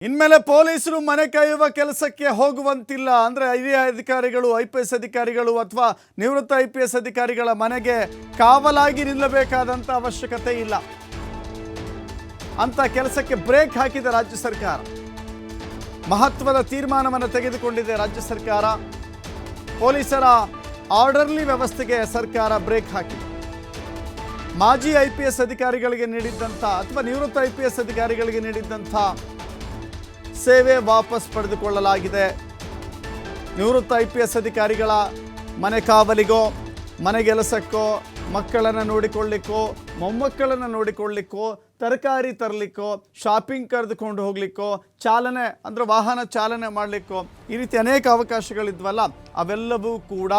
ಇನ್ಮೇಲೆ ಪೊಲೀಸರು ಮನೆ ಕಾಯುವ ಕೆಲಸಕ್ಕೆ ಹೋಗುವಂತಿಲ್ಲ ಅಂದ್ರೆ ಹಿರಿಯ ಅಧಿಕಾರಿಗಳು ಐಪಿಎಸ್ ಅಧಿಕಾರಿಗಳು ಅಥವಾ ನಿವೃತ್ತ ಐಪಿಎಸ್ ಅಧಿಕಾರಿಗಳ ಮನೆಗೆ ಕಾವಲಾಗಿ ನಿಲ್ಲಬೇಕಾದಂತ ಅವಶ್ಯಕತೆ ಇಲ್ಲ ಅಂತ ಕೆಲಸಕ್ಕೆ ಬ್ರೇಕ್ ಹಾಕಿದ ರಾಜ್ಯ ಸರ್ಕಾರ. ಮಹತ್ವದ ತೀರ್ಮಾನವನ್ನು ತೆಗೆದುಕೊಂಡಿದೆ ರಾಜ್ಯ ಸರ್ಕಾರ. ಪೊಲೀಸರ ಆರ್ಡರ್ಲಿ ವ್ಯವಸ್ಥೆಗೆ ಸರ್ಕಾರ ಬ್ರೇಕ್ ಹಾಕಿದೆ. ಮಾಜಿ ಐಪಿಎಸ್ ಅಧಿಕಾರಿಗಳಿಗೆ ನೀಡಿದ್ದಂಥ ಅಥವಾ ನಿವೃತ್ತ ಐಪಿಎಸ್ ಅಧಿಕಾರಿಗಳಿಗೆ ನೀಡಿದ್ದಂಥ ಸೇವೆ ವಾಪಸ್ ಪಡೆದುಕೊಳ್ಳಲಾಗಿದೆ. ನಿವೃತ್ತ ಐಪಿಎಸ್ ಅಧಿಕಾರಿಗಳ ಮನೆ ಕಾವಲಿಗೋ ಮನೆಗೆಲಸಕ್ಕೋ ಮಕ್ಕಳನ್ನು ನೋಡಿಕೊಳ್ಳಿಕ್ಕೋ ಮೊಮ್ಮಕ್ಕಳನ್ನು ನೋಡಿಕೊಳ್ಳಿಕ್ಕೋ ತರಕಾರಿ ತರಲಿಕ್ಕೋ ಶಾಪಿಂಗ್ ಕರೆದುಕೊಂಡು ಹೋಗ್ಲಿಕ್ಕೋ ಚಾಲನೆ ಅಂದರೆ ವಾಹನ ಚಾಲನೆ ಮಾಡಲಿಕ್ಕೋ ಈ ರೀತಿ ಅನೇಕ ಅವಕಾಶಗಳಿದ್ವಲ್ಲ, ಅವೆಲ್ಲವೂ ಕೂಡ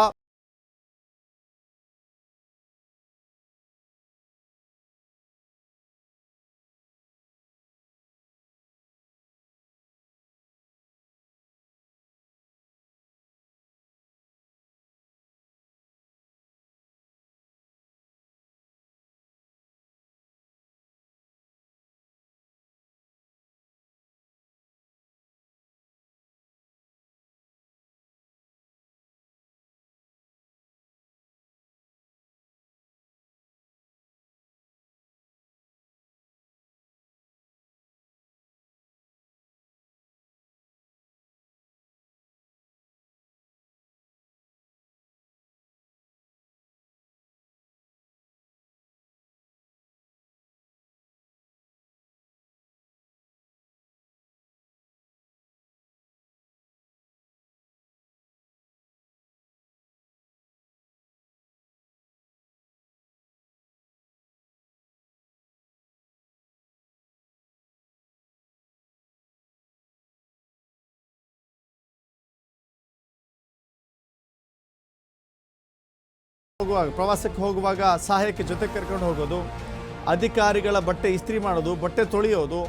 ಪ್ರವಾಸಕ್ಕೆ ಹೋಗುವಾಗ ಸಹಾಯಕ್ಕೆ ಜೊತೆ ಕರ್ಕೊಂಡು ಹೋಗೋದು, ಅಧಿಕಾರಿಗಳ ಬಟ್ಟೆ ಇಸ್ತ್ರಿ ಮಾಡೋದು, ಬಟ್ಟೆ ತೊಳೆಯೋದು,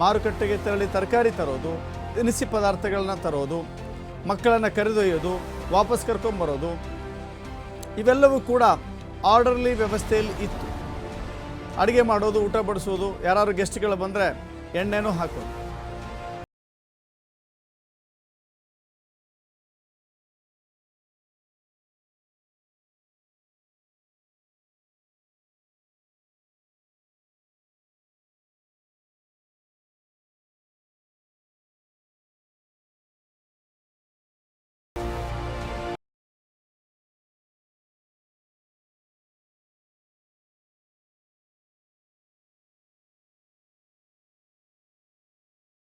ಮಾರುಕಟ್ಟೆಗೆ ತೆರಳಿ ತರಕಾರಿ ತರೋದು, ದಿನಸಿ ಪದಾರ್ಥಗಳನ್ನ ತರೋದು, ಮಕ್ಕಳನ್ನು ಕರೆದೊಯ್ಯೋದು, ವಾಪಸ್ ಕರ್ಕೊಂಬರೋದು, ಇವೆಲ್ಲವೂ ಕೂಡ ಆರ್ಡರ್ಲಿ ವ್ಯವಸ್ಥೆಯಲ್ಲಿ ಇತ್ತು. ಅಡುಗೆ ಮಾಡೋದು, ಊಟ ಬಡಿಸೋದು, ಯಾರು ಗೆಸ್ಟ್ಗಳು ಬಂದರೆ ಎಣ್ಣೆನೂ ಹಾಕೋದು.